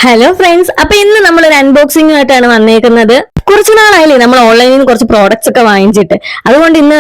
Hello friends, അപ്പൊ ഇന്ന് നമ്മൾ ഒരു അൺബോക്സിംഗ് ആയിട്ടാണ് വന്നേക്കുന്നത്. കുറച്ചു നാളായില്ലേ നമ്മൾ ഓൺലൈനിൽ നിന്ന് കുറച്ച് പ്രോഡക്ട്സ് ഒക്കെ വാങ്ങിച്ചിട്ട്. അതുകൊണ്ട് ഇന്ന്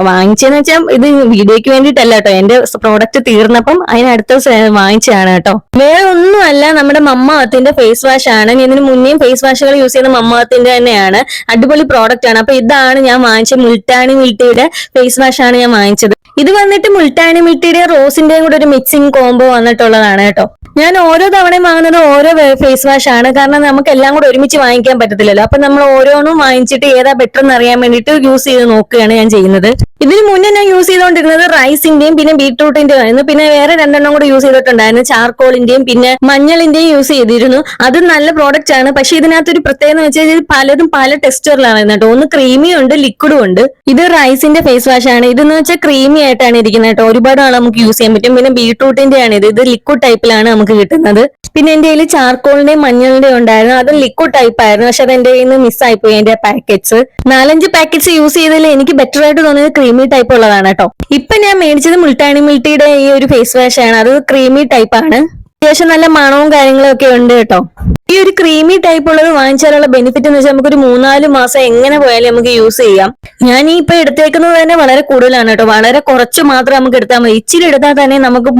വാങ്ങിച്ചെന്ന് വെച്ചാൽ ഇത് വീഡിയോയ്ക്ക് വേണ്ടിയിട്ടല്ല കേട്ടോ. എന്റെ പ്രോഡക്റ്റ് തീർന്നപ്പം അതിനടുത്ത വാങ്ങിച്ചതാണ് കേട്ടോ. വേറെ ഒന്നുമല്ല, നമ്മുടെ മമ്മാത്തിന്റെ ഫേസ് വാഷ് ആണ്. ഇതിന് മുന്നേയും ഫേസ് വാഷുകൾ യൂസ് ചെയ്യുന്ന മമ്മാത്തിന്റെ തന്നെയാണ്. അടിപൊളി പ്രോഡക്റ്റ് ആണ്. അപ്പൊ ഇതാണ് ഞാൻ വാങ്ങിച്ച മുൾട്ടാനി മിൽട്ടിയുടെ ഫേസ് വാഷ് ആണ് ഞാൻ വാങ്ങിച്ചത്. ഇത് വന്നിട്ട് മുൾട്ടാനി മിൽട്ടിയുടെയും റോസിന്റെയും കൂടെ ഒരു മിക്സിംഗ് കോംബോ വന്നിട്ടുള്ളതാണ് കേട്ടോ. ഞാൻ ഓരോ തവണയും വാങ്ങുന്നത് ഓരോ ഫേസ് വാഷ് ആണ്. കാരണം നമുക്ക് എല്ലാം കൂടെ ഒരുമിച്ച് വാങ്ങിക്കാൻ പറ്റത്തില്ലല്ലോ. അപ്പൊ നമ്മൾ ഓരോന്നും വാങ്ങിച്ചിട്ട് ഏതാ ബെറ്റർ എന്ന് അറിയാൻ വേണ്ടിയിട്ട് യൂസ് ചെയ്ത് നോക്കുകയാണ് ഞാൻ ചെയ്യുന്നത്. ഇതിന് മുന്നേ ഞാൻ യൂസ് ചെയ്തുകൊണ്ടിരുന്നത് റൈസിന്റെയും പിന്നെ ബീട്രൂട്ടിന്റെയും ആയിരുന്നു. പിന്നെ വേറെ രണ്ടെണ്ണം കൂടെ യൂസ് ചെയ്തിട്ടുണ്ടായിരുന്നു, ചാർക്കോളിന്റെയും പിന്നെ മഞ്ഞളിന്റെയും യൂസ് ചെയ്തിരുന്നു. അത് നല്ല പ്രോഡക്റ്റ് ആണ്. പക്ഷെ ഇതിനകത്തൊരു പ്രത്യേകത എന്ന് വെച്ചാൽ ഇത് പലതും പല ടെക്സ്ചറിലാണ് കേട്ടോ. ഒന്ന് ക്രീമി ഉണ്ട്, ലിക്വിഡും ഉണ്ട്. ഇത് റൈസിന്റെ ഫേസ് വാഷ് ആണ്. ഇതെന്ന് വെച്ചാൽ ക്രീമി ആയിട്ടാണ് ഇരിക്കുന്നത് കേട്ടോ. ഒരുപാട് നാൾ നമുക്ക് യൂസ് ചെയ്യാൻ പറ്റും. പിന്നെ ബീട്രൂട്ടിന്റെ ആണ് ഇത് ലിക്വിഡ് ടൈപ്പിലാണ് നമുക്ക് കിട്ടുന്നത്. പിന്നെ എന്റെ കയ്യിൽ ചാർക്കോളിന്റെയും മഞ്ഞളിന്റെയും ഉണ്ടായിരുന്നു. അത് ലിക്വിഡ് ടൈപ്പ് ആയിരുന്നു. പക്ഷെ അത് എന്റെ കയ്യിൽ നിന്ന് മിസ്സായിപ്പോയി. എന്റെ പാക്കറ്റ്സ് 4-5 പാക്കറ്റ്സ് യൂസ് ചെയ്തതിൽ എനിക്ക് ബെറ്റർ ആയിട്ട് തോന്നിയത് ക്രീമി ടൈപ്പ് ഉള്ളതാണ് കേട്ടോ. ഇപ്പൊ ഞാൻ മേടിച്ചത് മുൾട്ടാനി മിൽട്ടിയുടെ ഈ ഒരു ഫേസ് വാഷ് ആണ്. അത് ക്രീമി ടൈപ്പ് ആണ്. അത്യാവശ്യം നല്ല മണവും കാര്യങ്ങളും ഒക്കെ ഉണ്ട് കേട്ടോ. ഈ ഒരു ക്രീമി ടൈപ്പ് ഉള്ളത് വാങ്ങിച്ചാലുള്ള ബെനിഫിറ്റ് എന്ന് വെച്ചാൽ നമുക്കൊരു 3-4 മാസം എങ്ങനെ പോയാലും നമുക്ക് യൂസ് ചെയ്യാം. ഞാൻ ഈ ഇപ്പൊ എടുത്തേക്കുന്നത് തന്നെ വളരെ കൂടുതലാണ് കേട്ടോ. വളരെ കുറച്ച് മാത്രം നമുക്ക് എടുത്താൽ മതി. ഇച്ചിരി എടുത്താൽ തന്നെ നമുക്ക്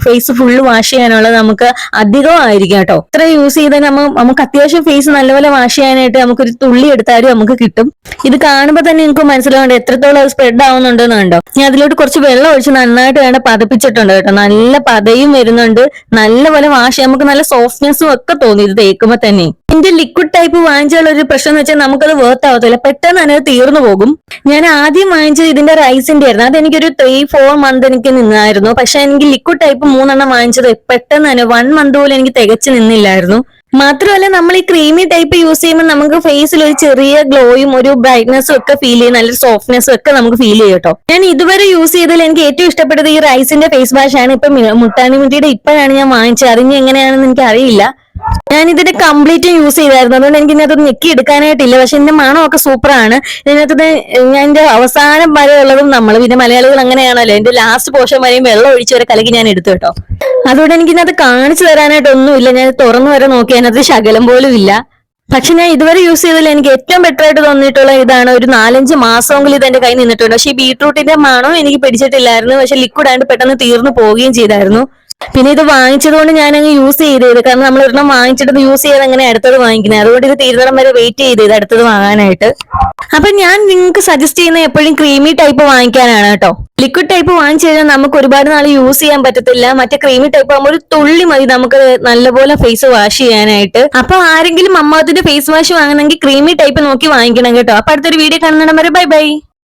ഫേസ് ഫുള്ള് വാഷ് ചെയ്യാനുള്ളത് നമുക്ക് അധികമായിരിക്കും കേട്ടോ. ഇത്ര യൂസ് ചെയ്താൽ നമുക്ക് അത്യാവശ്യം ഫേസ് നല്ലപോലെ വാഷ് ചെയ്യാനായിട്ട് നമുക്കൊരു തുള്ളി എടുത്താലും നമുക്ക് കിട്ടും. ഇത് കാണുമ്പോൾ തന്നെ എനിക്ക് മനസ്സിലാവുന്നുണ്ട് എത്രത്തോളം അത് സ്പ്രെഡ് ആവുന്നുണ്ടെന്ന് കണ്ടോ. ഞാൻ അതിലോട്ട് കുറച്ച് വെള്ളം ഒഴിച്ച് നന്നായിട്ട് വേണ്ട പതപ്പിച്ചിട്ടുണ്ട് കേട്ടോ. നല്ല പതയും വരുന്നുണ്ട്. നല്ലപോലെ വാഷ് ചെയ്യാൻ നമുക്ക് നല്ല സോഫ്റ്റ്നെസ്സും ഒക്കെ തോന്നി ഇത് തേക്കുമ്പോ തന്നെ. ഇതിന്റെ ലിക്വിഡ് ടൈപ്പ് വാങ്ങിച്ചാൽ ഒരു പ്രശ്നം എന്ന് വെച്ചാൽ നമുക്കത് വർത്ത് ആവത്തില്ല. പെട്ടെന്ന് തന്നെ അത് തീർന്നു പോകും. ഞാൻ ആദ്യം വാങ്ങിച്ചത് ഇതിന്റെ റൈസിന്റെ ആയിരുന്നു. അതെനിക്കൊരു 3-4 മന്ത് എനിക്ക് നിന്നായിരുന്നു. പക്ഷെ എനിക്ക് ലിക്വിഡ് ടൈപ്പ് 3 എണ്ണം വാങ്ങിച്ചത് പെട്ടെന്ന് തന്നെ 1 മന്ത് പോലും എനിക്ക് തികച്ചു നിന്നില്ലായിരുന്നു. മാത്രമല്ല, നമ്മൾ ഈ ക്രീമി ടൈപ്പ് യൂസ് ചെയ്യുമ്പോൾ നമുക്ക് ഫേസിൽ ഒരു ചെറിയ ഗ്ലോയും ഒരു ബ്രൈറ്റ്നെസ്സും ഒക്കെ ഫീൽ ചെയ്യും. നല്ലൊരു സോഫ്റ്റ്നെസ്സും ഒക്കെ നമുക്ക് ഫീൽ ചെയ്യും കേട്ടോ. ഞാൻ ഇതുവരെ യൂസ് ചെയ്തതിൽ എനിക്ക് ഏറ്റവും ഇഷ്ടപ്പെട്ടത് ഈ റൈസിന്റെ ഫേസ് വാഷ് ആണ്. ഇപ്പൊ മുൾട്ടാനി മിൽട്ടിയുടെ ഇപ്പോഴാണ് ഞാൻ വാങ്ങിച്ചത്. അറിഞ്ഞ് എങ്ങനെയാണെന്ന് എനിക്ക് അറിയില്ല. ഞാൻ ഇതിന്റെ കംപ്ലീറ്റ് യൂസ് ചെയ്തായിരുന്നു. അതുകൊണ്ട് എനിക്ക് ഇതിനകത്ത് ഞെക്കി എടുക്കാനായിട്ടില്ല. പക്ഷെ ഇതിന്റെ മണമൊക്കെ സൂപ്പറാണ്. ഇതിനകത്ത് ഞാൻ എന്റെ അവസാനം വരെ ഉള്ളതും നമ്മൾ പിന്നെ മലയാളികൾ അങ്ങനെയാണല്ലോ, എന്റെ ലാസ്റ്റ് പോർഷൻ വരെയും വെള്ളം ഒഴിച്ച് വരെ കലക്കി ഞാൻ എടുത്തു കേട്ടോ. അതുകൊണ്ട് എനിക്ക് ഇതിനകത്ത് കാണിച്ചു തരാനായിട്ടൊന്നുമില്ല. ഞാൻ തുറന്നു വരെ നോക്കി, അതിനകത്ത് ശകലം പോലും ഇല്ല. പക്ഷെ ഞാൻ ഇതുവരെ യൂസ് ചെയ്തതിൽ എനിക്ക് ഏറ്റവും ബെറ്റർ ആയിട്ട് തോന്നിയിട്ടുള്ള ഇതാണ്. ഒരു 4-5 മാസമെങ്കിലും ഇത് എന്റെ കയ്യിൽ നിന്നിട്ടുണ്ട്. പക്ഷെ ഈ ബീട്രൂട്ടിന്റെ മണം എനിക്ക് പിടിച്ചിട്ടില്ലായിരുന്നു. പക്ഷെ ലിക്വിഡ് ആയിട്ട് പെട്ടെന്ന് തീർന്നു പോവുകയും ചെയ്തായിരുന്നു. പിന്നെ ഇത് വാങ്ങിച്ചത് കൊണ്ട് ഞാൻ അങ്ങ് യൂസ് ചെയ്തത്. കാരണം നമ്മൾ ഒരെണ്ണം വാങ്ങിച്ചിട്ട് യൂസ് ചെയ്ത് അങ്ങനെ അടുത്തത് വാങ്ങിക്കുന്നത്. അതുകൊണ്ട് ഇത് തീർന്നിടം വരെ വെയിറ്റ് ചെയ്ത് അടുത്തത് വാങ്ങാനായിട്ട്. അപ്പൊ ഞാൻ നിങ്ങൾക്ക് സജസ്റ്റ് ചെയ്യുന്ന എപ്പോഴും ക്രീമി ടൈപ്പ് വാങ്ങിക്കാനാണ് കേട്ടോ. ലിക്വിഡ് ടൈപ്പ് വാങ്ങിച്ചു കഴിഞ്ഞാൽ നമുക്ക് ഒരുപാട് നാൾ യൂസ് ചെയ്യാൻ പറ്റത്തില്ല. മറ്റേ ക്രീമി ടൈപ്പ് ആകുമ്പോൾ ഒരു തുള്ളി മതി നമുക്ക് നല്ലപോലെ ഫേസ് വാഷ് ചെയ്യാനായിട്ട്. അപ്പൊ ആരെങ്കിലും അമ്മാവത്തിന്റെ ഫേസ് വാഷ് വാങ്ങണമെങ്കിൽ ക്രീമി ടൈപ്പ് നോക്കി വാങ്ങിക്കണം കേട്ടോ. അപ്പൊ അടുത്തൊരു വീഡിയോ കാണുന്നിടം വരെ ബൈ ബൈ.